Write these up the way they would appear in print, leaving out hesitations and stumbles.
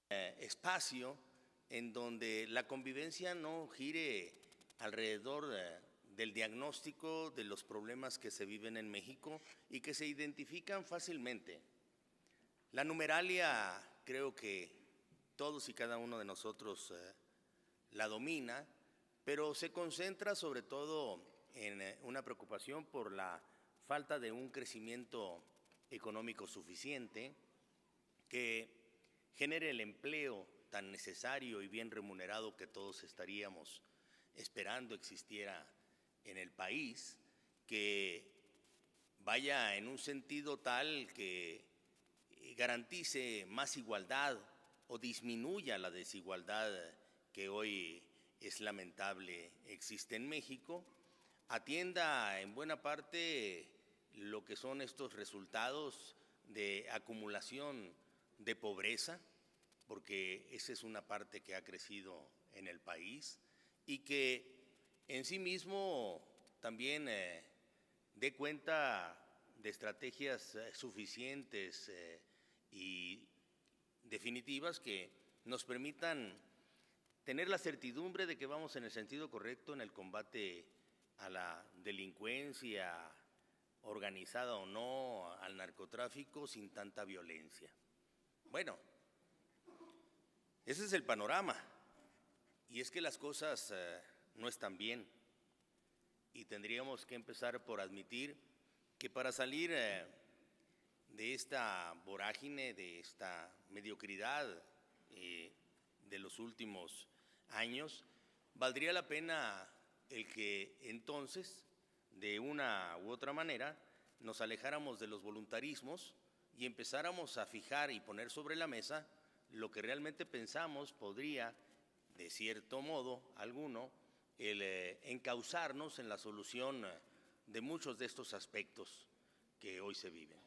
espacio en donde la convivencia no gire alrededor del diagnóstico de los problemas que se viven en México y que se identifican fácilmente. La numeralia creo que todos y cada uno de nosotros la domina, pero se concentra sobre todo en una preocupación por la falta de un crecimiento económico suficiente que genere el empleo tan necesario y bien remunerado que todos estaríamos esperando existiera en el país, que vaya en un sentido tal que garantice más igualdad o disminuya la desigualdad que hoy es lamentable existe en México, atienda en buena parte lo que son estos resultados de acumulación de pobreza, porque esa es una parte que ha crecido en el país y que en sí mismo también dé cuenta de estrategias suficientes y definitivas que nos permitan tener la certidumbre de que vamos en el sentido correcto en el combate a la delincuencia organizada o no, al narcotráfico sin tanta violencia. Bueno, ese es el panorama, y es que las cosas no están bien y tendríamos que empezar por admitir que para salir de esta vorágine, de esta mediocridad de los últimos años, valdría la pena el que entonces, de una u otra manera, nos alejáramos de los voluntarismos y empezáramos a fijar y poner sobre la mesa lo que realmente pensamos podría, de cierto modo alguno, el encauzarnos en la solución de muchos de estos aspectos que hoy se viven.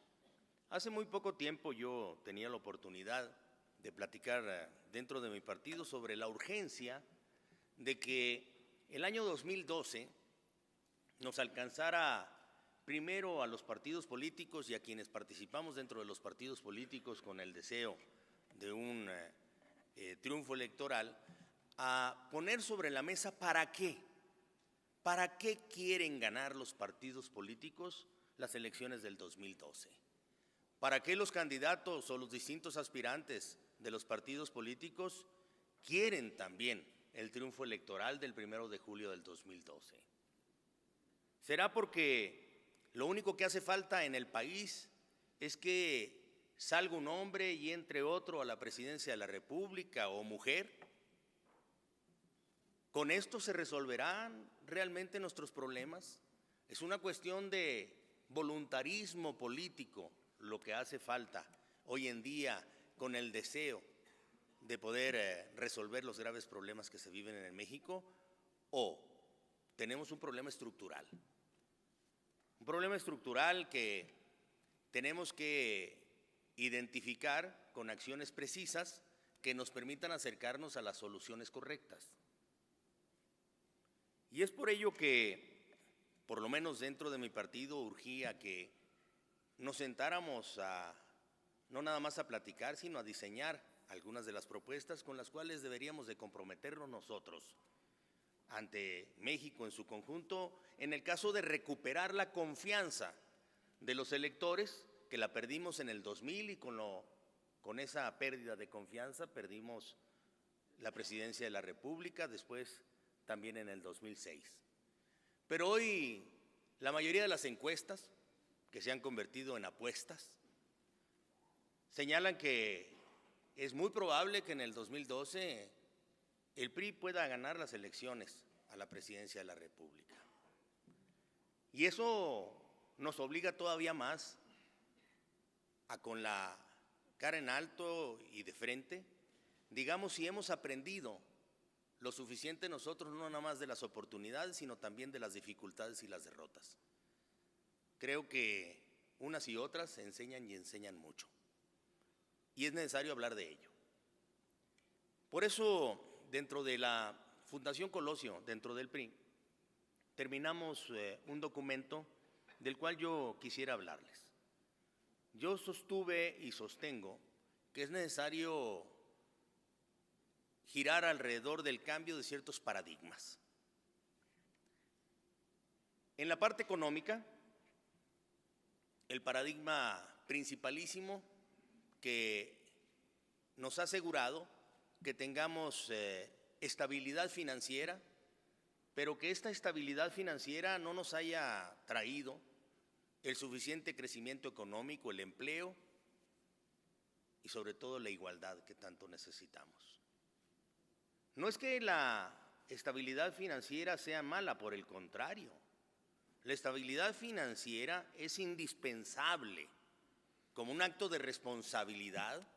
Hace muy poco tiempo yo tenía la oportunidad de platicar dentro de mi partido sobre la urgencia de que el año 2012 nos alcanzara primero a los partidos políticos y a quienes participamos dentro de los partidos políticos con el deseo de un triunfo electoral, a poner sobre la mesa ¿para qué? ¿Para qué quieren ganar los partidos políticos las elecciones del 2012? ¿Para qué los candidatos o los distintos aspirantes de los partidos políticos quieren también el triunfo electoral del 1 de julio del 2012? ¿Será porque lo único que hace falta en el país es que salga un hombre y entre otro a la presidencia de la República o mujer? ¿Con esto se resolverán realmente nuestros problemas? Es una cuestión de voluntarismo político lo que hace falta hoy en día con el deseo de poder resolver los graves problemas que se viven en México, o tenemos un problema estructural. Un problema estructural que tenemos que identificar con acciones precisas que nos permitan acercarnos a las soluciones correctas. Y es por ello que, por lo menos dentro de mi partido, urgía que nos sentáramos no nada más a platicar, sino a diseñar algunas de las propuestas con las cuales deberíamos de comprometernos nosotros ante México en su conjunto, en el caso de recuperar la confianza de los electores, que la perdimos en el 2000 y con esa pérdida de confianza perdimos la presidencia de la República, después también en el 2006. Pero hoy la mayoría de las encuestas, que se han convertido en apuestas, señalan que es muy probable que en el 2012 el PRI pueda ganar las elecciones a la presidencia de la República. Y eso nos obliga todavía más a, con la cara en alto y de frente, digamos si hemos aprendido lo suficiente nosotros, no nada más de las oportunidades, sino también de las dificultades y las derrotas. Creo que unas y otras enseñan y enseñan mucho, y es necesario hablar de ello. Por eso, dentro de la Fundación Colosio, dentro del PRI, terminamos un documento del cual yo quisiera hablarles. Yo sostuve y sostengo que es necesario girar alrededor del cambio de ciertos paradigmas. En la parte económica, el paradigma principalísimo que nos ha asegurado que tengamos estabilidad financiera, pero que esta estabilidad financiera no nos haya traído el suficiente crecimiento económico, el empleo y sobre todo la igualdad que tanto necesitamos. No es que la estabilidad financiera sea mala, por el contrario. La estabilidad financiera es indispensable como un acto de responsabilidad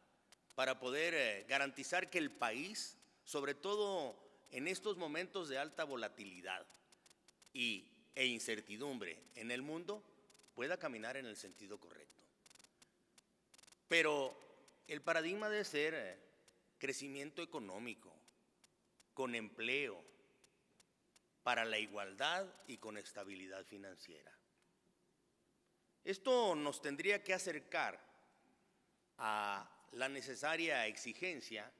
para poder garantizar que el país, sobre todo en estos momentos de alta volatilidad e incertidumbre en el mundo, pueda caminar en el sentido correcto. Pero el paradigma debe ser crecimiento económico, con empleo, para la igualdad y con estabilidad financiera. Esto nos tendría que acercar a la necesaria exigencia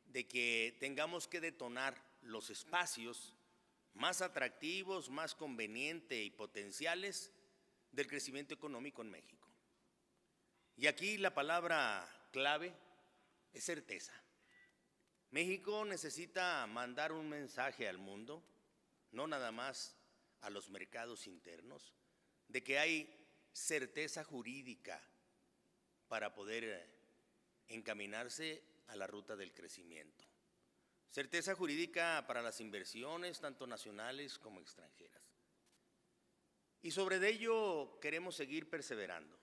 de que tengamos que detonar los espacios más atractivos, más convenientes y potenciales del crecimiento económico en México. Y aquí la palabra clave es certeza. México necesita mandar un mensaje al mundo, no nada más a los mercados internos, de que hay certeza jurídica para poder encaminarse a la ruta del crecimiento. Certeza jurídica para las inversiones, tanto nacionales como extranjeras. Y sobre ello queremos seguir perseverando.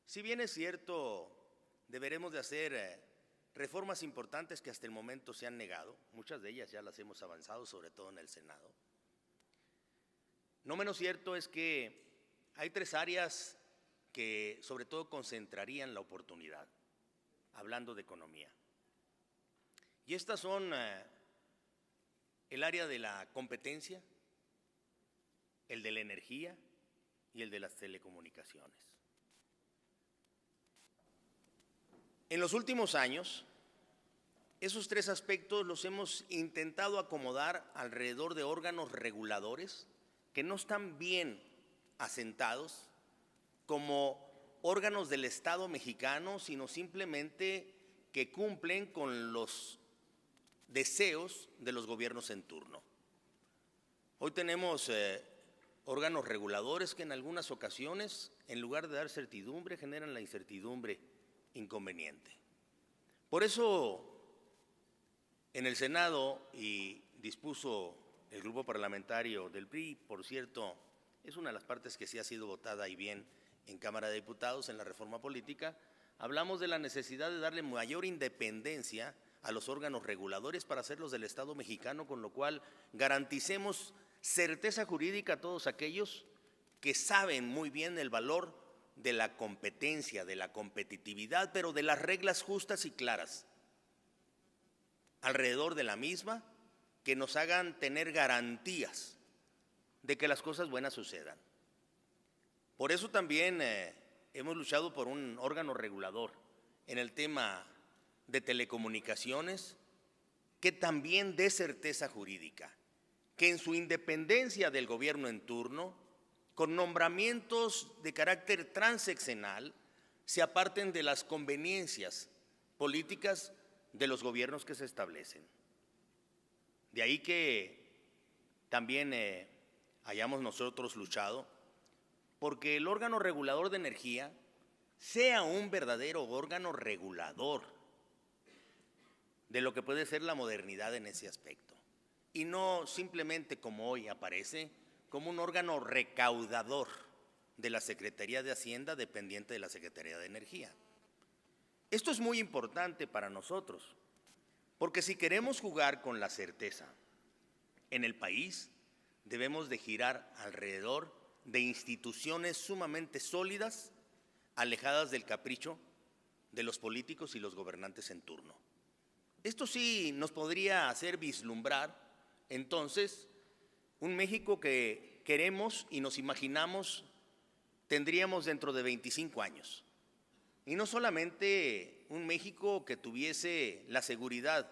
Si bien es cierto, deberemos de hacer reformas importantes que hasta el momento se han negado, muchas de ellas ya las hemos avanzado, sobre todo en el Senado. No menos cierto es que hay 3 áreas que sobre todo concentrarían la oportunidad, hablando de economía. Y estas son el área de la competencia, el de la energía y el de las telecomunicaciones. En los últimos años, esos 3 aspectos los hemos intentado acomodar alrededor de órganos reguladores que no están bien asentados como órganos del Estado mexicano, sino simplemente que cumplen con los deseos de los gobiernos en turno. Hoy tenemos órganos reguladores que en algunas ocasiones, en lugar de dar certidumbre, generan la incertidumbre inconveniente. Por eso, en el Senado, y dispuso el grupo parlamentario del PRI, por cierto, es una de las partes que sí ha sido votada y bien en Cámara de Diputados en la reforma política, hablamos de la necesidad de darle mayor independencia a los órganos reguladores para hacerlos del Estado mexicano, con lo cual garanticemos certeza jurídica a todos aquellos que saben muy bien el valor de la competencia, de la competitividad, pero de las reglas justas y claras alrededor de la misma, que nos hagan tener garantías de que las cosas buenas sucedan. Por eso también hemos luchado por un órgano regulador en el tema de telecomunicaciones que también dé certeza jurídica, que en su independencia del gobierno en turno, con nombramientos de carácter transeccional, se aparten de las conveniencias políticas de los gobiernos que se establecen. De ahí que también hayamos nosotros luchado porque el órgano regulador de energía sea un verdadero órgano regulador de lo que puede ser la modernidad en ese aspecto, y no simplemente como hoy aparece, como un órgano recaudador de la Secretaría de Hacienda dependiente de la Secretaría de Energía. Esto es muy importante para nosotros, porque si queremos jugar con la certeza en el país, debemos de girar alrededor de instituciones sumamente sólidas, alejadas del capricho de los políticos y los gobernantes en turno. Esto sí nos podría hacer vislumbrar, entonces, un México que queremos y nos imaginamos tendríamos dentro de 25 años. Y no solamente un México que tuviese la seguridad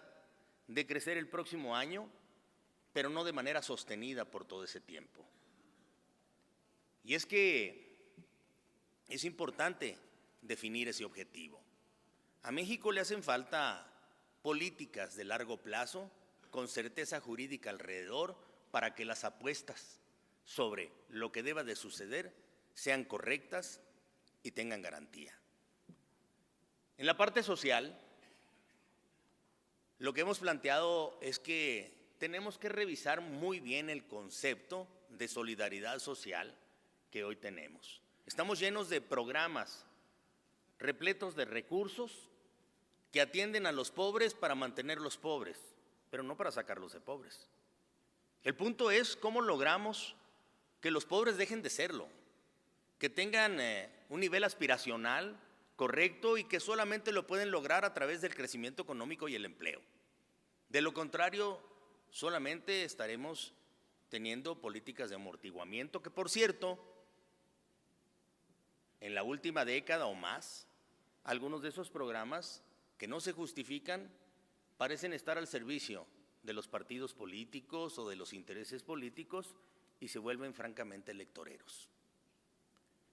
de crecer el próximo año, pero no de manera sostenida por todo ese tiempo. Y es que es importante definir ese objetivo. A México le hacen falta políticas de largo plazo con certeza jurídica alrededor para que las apuestas sobre lo que deba de suceder sean correctas y tengan garantía. En la parte social, lo que hemos planteado es que tenemos que revisar muy bien el concepto de solidaridad social que hoy tenemos. Estamos llenos de programas repletos de recursos que atienden a los pobres para mantenerlos pobres, pero no para sacarlos de pobres. El punto es cómo logramos que los pobres dejen de serlo, que tengan un nivel aspiracional correcto y que solamente lo pueden lograr a través del crecimiento económico y el empleo. De lo contrario, solamente estaremos teniendo políticas de amortiguamiento que, por cierto, en la última década o más, algunos de esos programas que no se justifican parecen estar al servicio de los partidos políticos o de los intereses políticos y se vuelven francamente electoreros.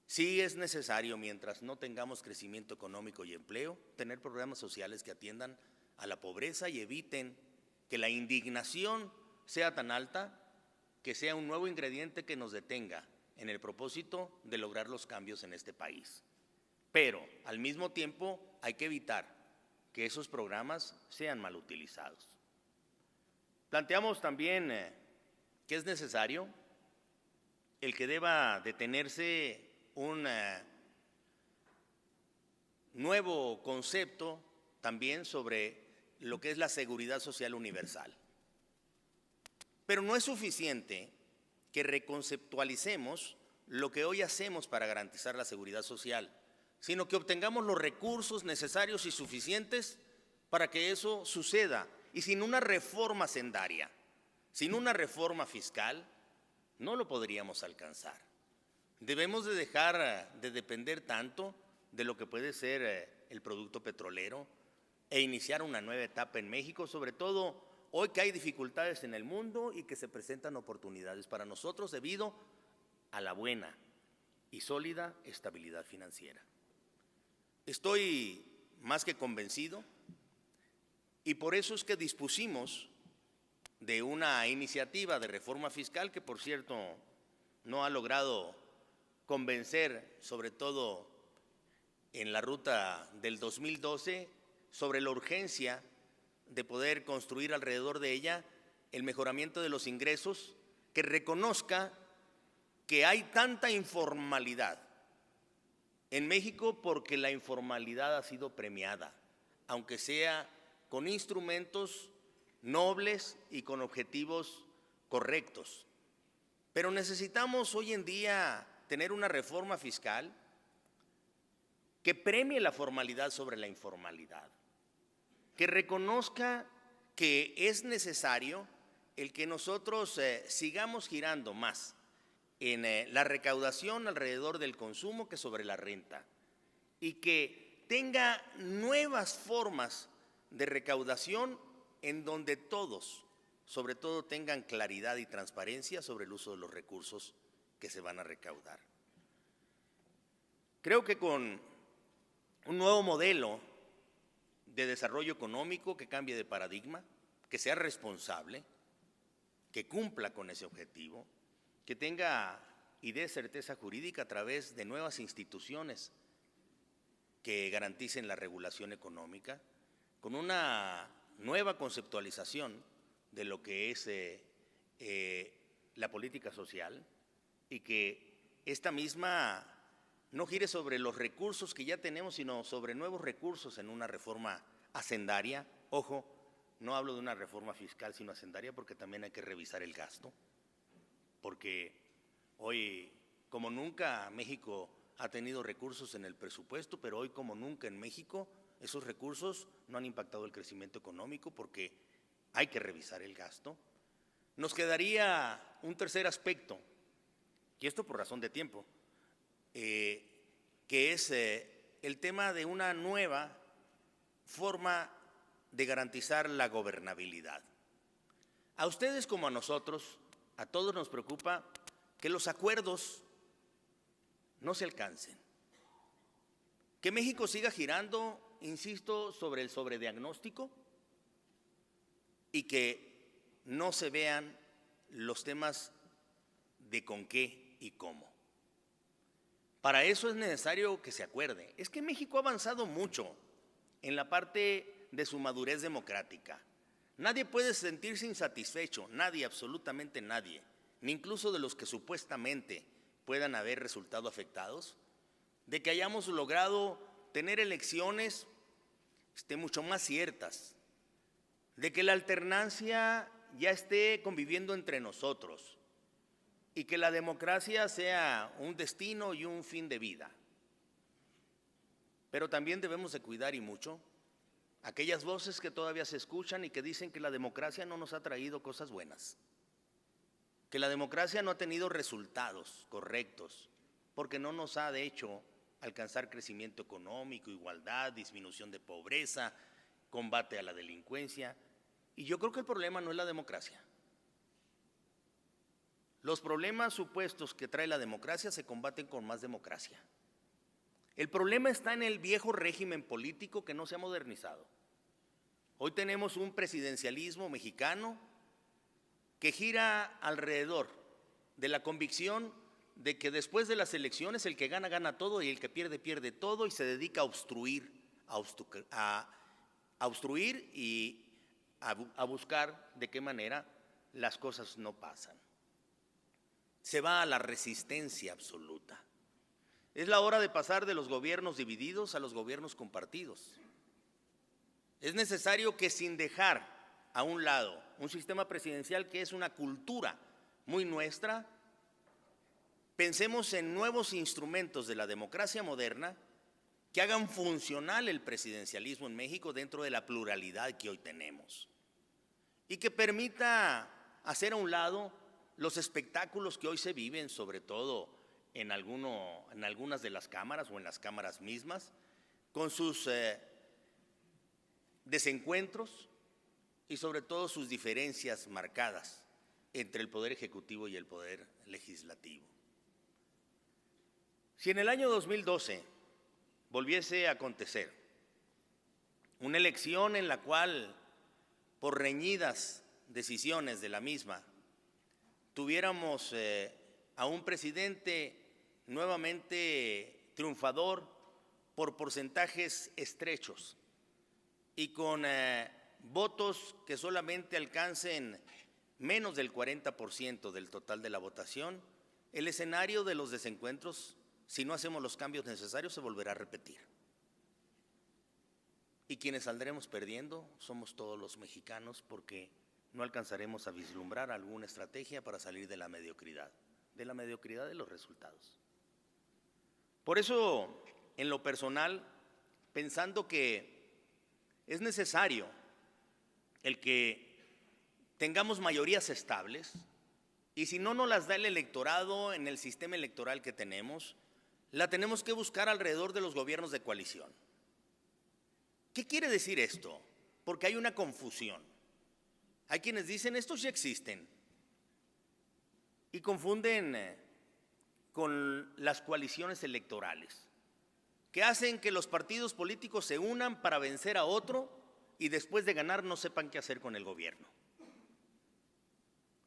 Sí es necesario, mientras no tengamos crecimiento económico y empleo, tener programas sociales que atiendan a la pobreza y eviten que la indignación sea tan alta que sea un nuevo ingrediente que nos detenga en el propósito de lograr los cambios en este país. Pero, al mismo tiempo, hay que evitar que esos programas sean mal utilizados. Planteamos también que es necesario el que deba detenerse un nuevo concepto también sobre lo que es la seguridad social universal. Pero no es suficiente que reconceptualicemos lo que hoy hacemos para garantizar la seguridad social, sino que obtengamos los recursos necesarios y suficientes para que eso suceda. Y sin una reforma hacendaria, sin una reforma fiscal, no lo podríamos alcanzar. Debemos de dejar de depender tanto de lo que puede ser el producto petrolero e iniciar una nueva etapa en México, sobre todo hoy que hay dificultades en el mundo y que se presentan oportunidades para nosotros debido a la buena y sólida estabilidad financiera. Estoy más que convencido y por eso es que dispusimos de una iniciativa de reforma fiscal que, por cierto, no ha logrado convencer, sobre todo en la ruta del 2012, sobre la urgencia de poder construir alrededor de ella el mejoramiento de los ingresos, que reconozca que hay tanta informalidad en México porque la informalidad ha sido premiada, aunque sea con instrumentos nobles y con objetivos correctos. Pero necesitamos hoy en día tener una reforma fiscal que premie la formalidad sobre la informalidad, que reconozca que es necesario el que nosotros sigamos girando más en la recaudación alrededor del consumo que sobre la renta y que tenga nuevas formas de recaudación en donde todos, sobre todo, tengan claridad y transparencia sobre el uso de los recursos que se van a recaudar. Creo que con un nuevo modelo de desarrollo económico que cambie de paradigma, que sea responsable, que cumpla con ese objetivo, que tenga y dé certeza jurídica a través de nuevas instituciones que garanticen la regulación económica, con una nueva conceptualización de lo que es la política social y que esta misma no gire sobre los recursos que ya tenemos, sino sobre nuevos recursos en una reforma hacendaria. Ojo, no hablo de una reforma fiscal, sino hacendaria, porque también hay que revisar el gasto, porque hoy, como nunca, México ha tenido recursos en el presupuesto, pero hoy, como nunca en México, esos recursos no han impactado el crecimiento económico porque hay que revisar el gasto. Nos quedaría un tercer aspecto, y esto por razón de tiempo, que es el tema de una nueva forma de garantizar la gobernabilidad. A ustedes como a nosotros, a todos nos preocupa que los acuerdos no se alcancen, que México siga girando, insisto, sobre el sobrediagnóstico y que no se vean los temas de con qué y cómo. Para eso es necesario que se acuerde. Es que México ha avanzado mucho en la parte de su madurez democrática. Nadie puede sentirse insatisfecho, nadie, absolutamente nadie, ni incluso de los que supuestamente puedan haber resultado afectados, de que hayamos logrado tener elecciones mucho más ciertas, de que la alternancia ya esté conviviendo entre nosotros y que la democracia sea un destino y un fin de vida. Pero también debemos de cuidar y mucho aquellas voces que todavía se escuchan y que dicen que la democracia no nos ha traído cosas buenas, que la democracia no ha tenido resultados correctos, porque no nos ha de hecho alcanzar crecimiento económico, igualdad, disminución de pobreza, combate a la delincuencia. Y yo creo que el problema no es la democracia. Los problemas supuestos que trae la democracia se combaten con más democracia. El problema está en el viejo régimen político que no se ha modernizado. Hoy tenemos un presidencialismo mexicano que gira alrededor de la convicción de que después de las elecciones el que gana, gana todo y el que pierde, pierde todo, y se dedica a obstruir y a buscar de qué manera las cosas no pasan. Se va a la resistencia absoluta. Es la hora de pasar de los gobiernos divididos a los gobiernos compartidos. Es necesario que, sin dejar a un lado un sistema presidencial que es una cultura muy nuestra, pensemos en nuevos instrumentos de la democracia moderna que hagan funcional el presidencialismo en México dentro de la pluralidad que hoy tenemos y que permita hacer a un lado los espectáculos que hoy se viven, sobre todo en algunas de las cámaras o en las cámaras mismas, con sus desencuentros y sobre todo sus diferencias marcadas entre el Poder Ejecutivo y el Poder Legislativo. Si en el año 2012 volviese a acontecer una elección en la cual, por reñidas decisiones de la misma, tuviéramos a un presidente nuevamente triunfador por porcentajes estrechos y con votos que solamente alcancen menos del 40% del total de la votación, el escenario de los desencuentros, si no hacemos los cambios necesarios, se volverá a repetir. Y quienes saldremos perdiendo somos todos los mexicanos, porque no alcanzaremos a vislumbrar alguna estrategia para salir de la mediocridad de los resultados. Por eso, en lo personal, pensando que es necesario el que tengamos mayorías estables, y si no nos las da el electorado en el sistema electoral que tenemos, la tenemos que buscar alrededor de los gobiernos de coalición. ¿Qué quiere decir esto? Porque hay una confusión. Hay quienes dicen, estos ya existen, y confunden con las coaliciones electorales, que hacen que los partidos políticos se unan para vencer a otro y después de ganar no sepan qué hacer con el gobierno.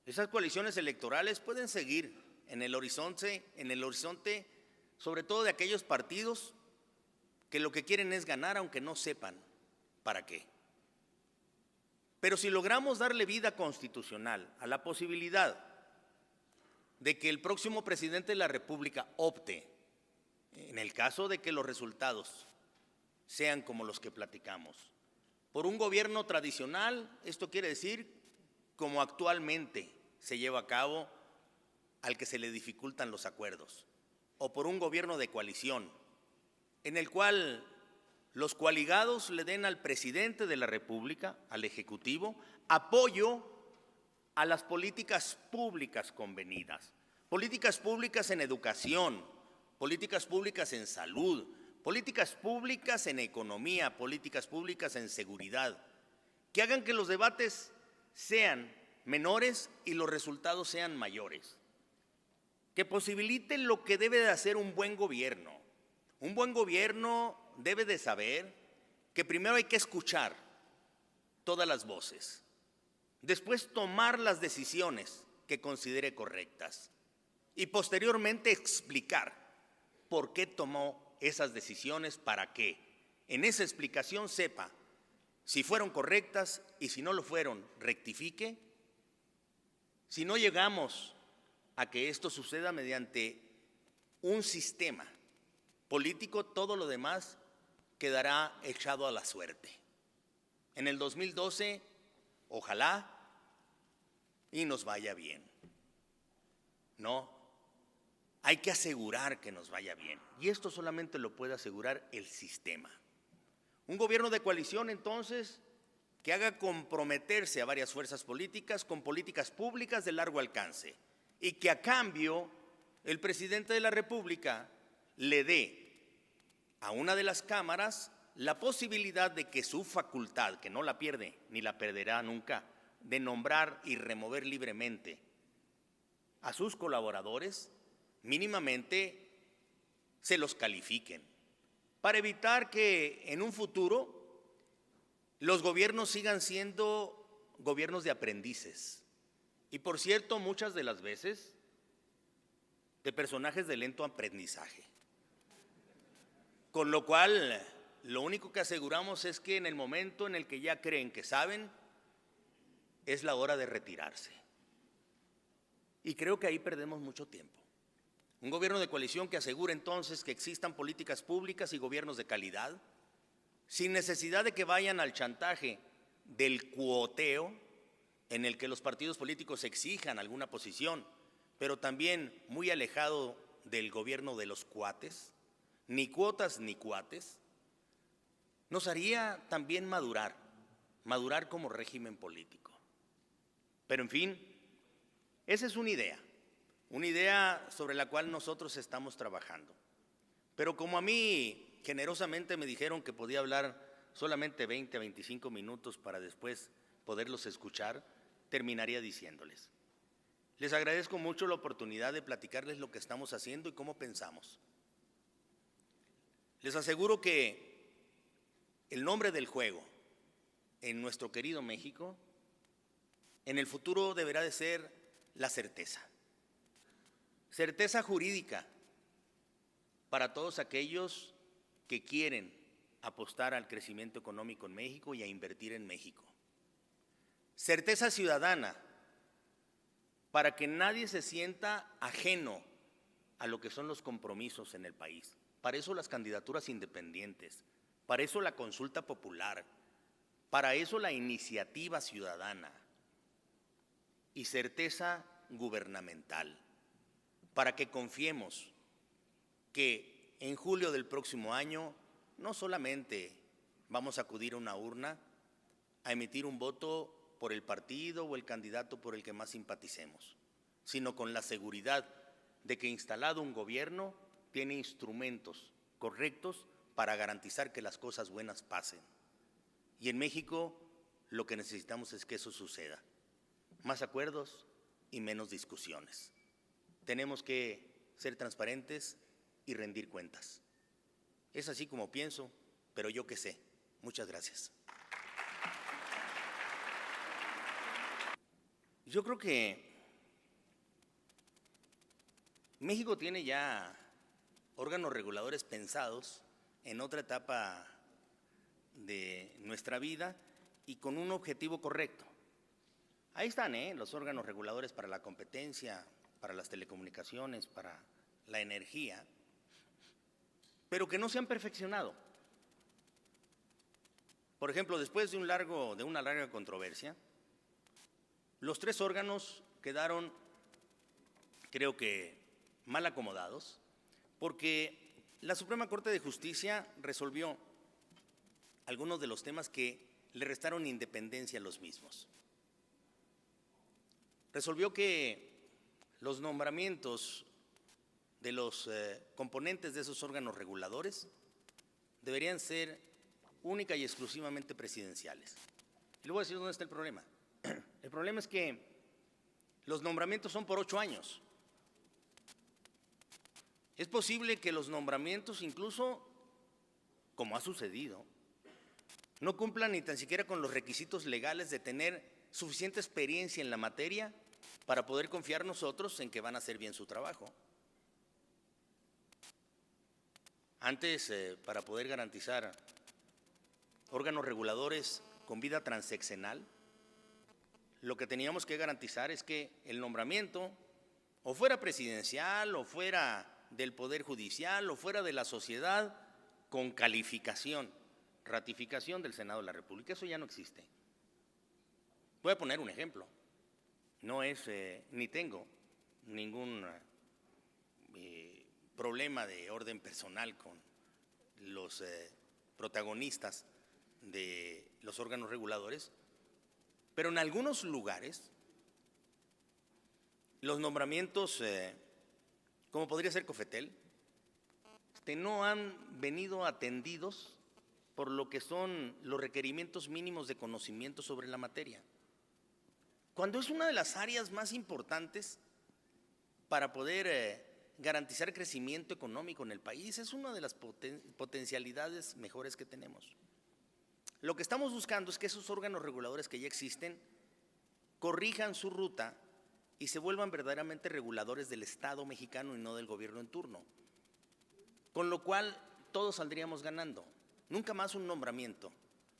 Esas coaliciones electorales pueden seguir en el horizonte, sobre todo de aquellos partidos que lo que quieren es ganar aunque no sepan para qué. Pero si logramos darle vida constitucional a la posibilidad de que el próximo presidente de la República opte, en el caso de que los resultados sean como los que platicamos, por un gobierno tradicional, esto quiere decir como actualmente se lleva a cabo, al que se le dificultan los acuerdos, o por un gobierno de coalición, en el cual los coaligados le den al presidente de la República, al Ejecutivo, apoyo a las políticas públicas convenidas, políticas públicas en educación, políticas públicas en salud, políticas públicas en economía, políticas públicas en seguridad, que hagan que los debates sean menores y los resultados sean mayores, que posibiliten lo que debe de hacer un buen gobierno. Un buen gobierno debe de saber que primero hay que escuchar todas las voces, después tomar las decisiones que considere correctas y posteriormente explicar por qué tomó esas decisiones para que en esa explicación sepa si fueron correctas y si no lo fueron, rectifique. Si no llegamos a que esto suceda mediante un sistema político, todo lo demás quedará echado a la suerte. En el 2012, ojalá y nos vaya bien. No, hay que asegurar que nos vaya bien. Y esto solamente lo puede asegurar el sistema. Un gobierno de coalición, entonces, que haga comprometerse a varias fuerzas políticas con políticas públicas de largo alcance y que a cambio el presidente de la República le dé a una de las cámaras la posibilidad de que su facultad, que no la pierde ni la perderá nunca, de nombrar y remover libremente a sus colaboradores, mínimamente se los califiquen, para evitar que en un futuro los gobiernos sigan siendo gobiernos de aprendices. Y por cierto, muchas de las veces, de personajes de lento aprendizaje. Con lo cual, lo único que aseguramos es que en el momento en el que ya creen que saben, es la hora de retirarse. Y creo que ahí perdemos mucho tiempo. Un gobierno de coalición que asegure entonces que existan políticas públicas y gobiernos de calidad, sin necesidad de que vayan al chantaje del cuoteo, en el que los partidos políticos exijan alguna posición, pero también muy alejado del gobierno de los cuates, ni cuotas ni cuates, nos haría también madurar como régimen político. Pero en fin, esa es una idea sobre la cual nosotros estamos trabajando. Pero como a mí generosamente me dijeron que podía hablar solamente 20 a 25 minutos para después poderlos escuchar, terminaría diciéndoles: les agradezco mucho la oportunidad de platicarles lo que estamos haciendo y cómo pensamos. Les aseguro que el nombre del juego en nuestro querido México en el futuro deberá de ser la certeza. Certeza jurídica para todos aquellos que quieren apostar al crecimiento económico en México y a invertir en México. Certeza ciudadana para que nadie se sienta ajeno a lo que son los compromisos en el país. Para eso las candidaturas independientes, para eso la consulta popular, para eso la iniciativa ciudadana. Y certeza gubernamental, para que confiemos que en julio del próximo año no solamente vamos a acudir a una urna a emitir un voto por el partido o el candidato por el que más simpaticemos, sino con la seguridad de que instalado un gobierno tiene instrumentos correctos para garantizar que las cosas buenas pasen. Y en México lo que necesitamos es que eso suceda. Más acuerdos y menos discusiones. Tenemos que ser transparentes y rendir cuentas. Es así como pienso, pero yo qué sé. Muchas gracias. Yo creo que México tiene ya órganos reguladores pensados en otra etapa de nuestra vida y con un objetivo correcto. Ahí están los órganos reguladores para la competencia, para las telecomunicaciones, para la energía, pero que no se han perfeccionado. Por ejemplo, después de una larga controversia, los tres órganos quedaron, creo que, mal acomodados, porque la Suprema Corte de Justicia resolvió algunos de los temas que le restaron independencia a los mismos. Resolvió que los nombramientos de los componentes de esos órganos reguladores deberían ser única y exclusivamente presidenciales. Y le voy a decir dónde está el problema. El problema es que los nombramientos son por 8 años. Es posible que los nombramientos, incluso, como ha sucedido, no cumplan ni tan siquiera con los requisitos legales de tener suficiente experiencia en la materia para poder confiar nosotros en que van a hacer bien su trabajo. Antes, para poder garantizar órganos reguladores con vida transeccional, lo que teníamos que garantizar es que el nombramiento, o fuera presidencial, o fuera del Poder Judicial, o fuera de la sociedad, con calificación, ratificación del Senado de la República. Eso ya no existe. Voy a poner un ejemplo. No es, ni tengo ningún problema de orden personal con los protagonistas de los órganos reguladores, pero en algunos lugares los nombramientos, como podría ser Cofetel, no han venido atendidos por lo que son los requerimientos mínimos de conocimiento sobre la materia, cuando es una de las áreas más importantes para poder garantizar crecimiento económico en el país. Es una de las potencialidades mejores que tenemos. Lo que estamos buscando es que esos órganos reguladores que ya existen corrijan su ruta y se vuelvan verdaderamente reguladores del Estado mexicano y no del gobierno en turno, con lo cual todos saldríamos ganando. Nunca más un nombramiento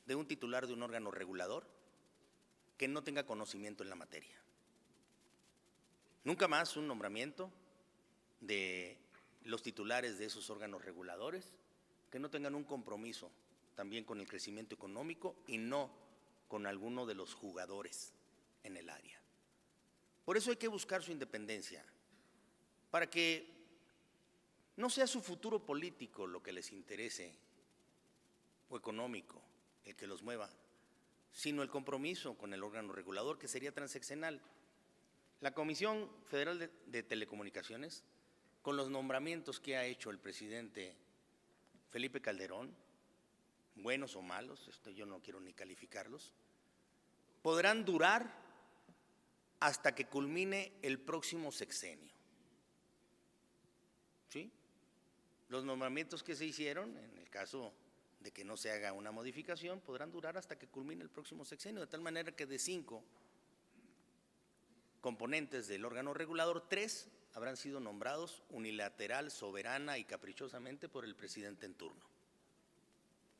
de un titular de un órgano regulador que no tenga conocimiento en la materia. Nunca más un nombramiento de los titulares de esos órganos reguladores que no tengan un compromiso también con el crecimiento económico y no con alguno de los jugadores en el área. Por eso hay que buscar su independencia, para que no sea su futuro político lo que les interese o económico el que los mueva, sino el compromiso con el órgano regulador, que sería transeccional. La Comisión Federal de Telecomunicaciones, con los nombramientos que ha hecho el presidente Felipe Calderón, buenos o malos, yo no quiero ni calificarlos, podrán durar hasta que culmine el próximo sexenio. ¿Sí? Los nombramientos que se hicieron, en el caso de que no se haga una modificación, podrán durar hasta que culmine el próximo sexenio, de tal manera que de 5 componentes del órgano regulador, 3 habrán sido nombrados unilateral, soberana y caprichosamente por el presidente en turno.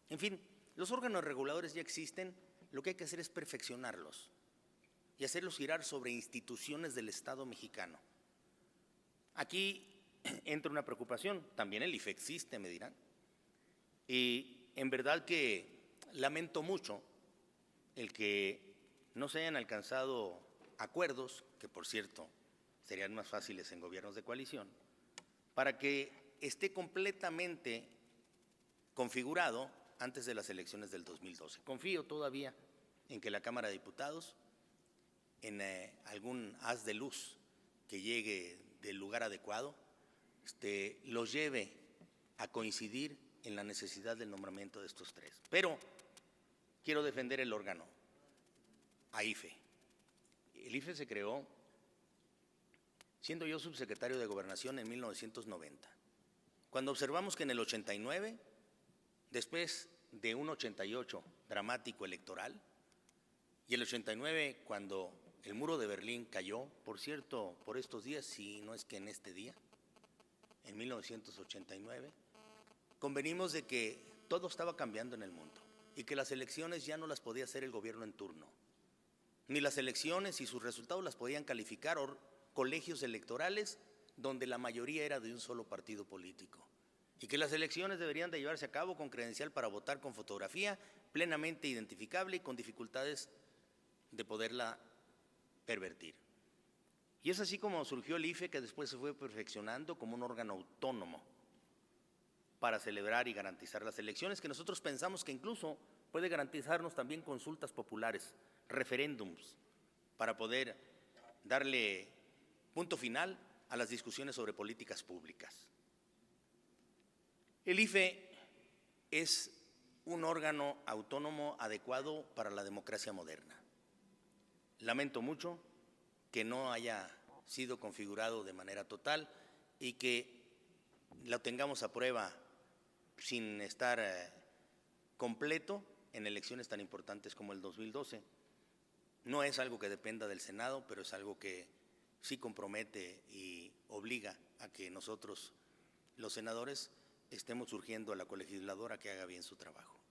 En fin, los órganos reguladores ya existen, lo que hay que hacer es perfeccionarlos y hacerlos girar sobre instituciones del Estado mexicano. Aquí entra una preocupación, también el IFE existe, me dirán, y en verdad que lamento mucho el que no se hayan alcanzado acuerdos, que por cierto serían más fáciles en gobiernos de coalición, para que esté completamente configurado antes de las elecciones del 2012. Confío todavía en que la Cámara de Diputados, en algún haz de luz que llegue del lugar adecuado, los lleve a coincidir en la necesidad del nombramiento de estos 3. Pero quiero defender el órgano, AIFE. El IFE se creó siendo yo subsecretario de Gobernación en 1990. Cuando observamos que en el 89, después de un 88 dramático electoral, y el 89 cuando el muro de Berlín cayó, por cierto, por estos días, si no es que en este día, en 1989, convenimos de que todo estaba cambiando en el mundo y que las elecciones ya no las podía hacer el gobierno en turno, ni las elecciones y sus resultados las podían calificar colegios electorales donde la mayoría era de un solo partido político, y que las elecciones deberían de llevarse a cabo con credencial para votar con fotografía plenamente identificable y con dificultades de poderla pervertir. Y es así como surgió el IFE, que después se fue perfeccionando como un órgano autónomo para celebrar y garantizar las elecciones, que nosotros pensamos que incluso puede garantizarnos también consultas populares, referéndums, para poder darle punto final a las discusiones sobre políticas públicas. El IFE es un órgano autónomo adecuado para la democracia moderna. Lamento mucho que no haya sido configurado de manera total y que lo tengamos a prueba sin estar completo en elecciones tan importantes como el 2012. No es algo que dependa del Senado, pero es algo que sí compromete y obliga a que nosotros, los senadores, estemos urgiendo a la colegisladora que haga bien su trabajo.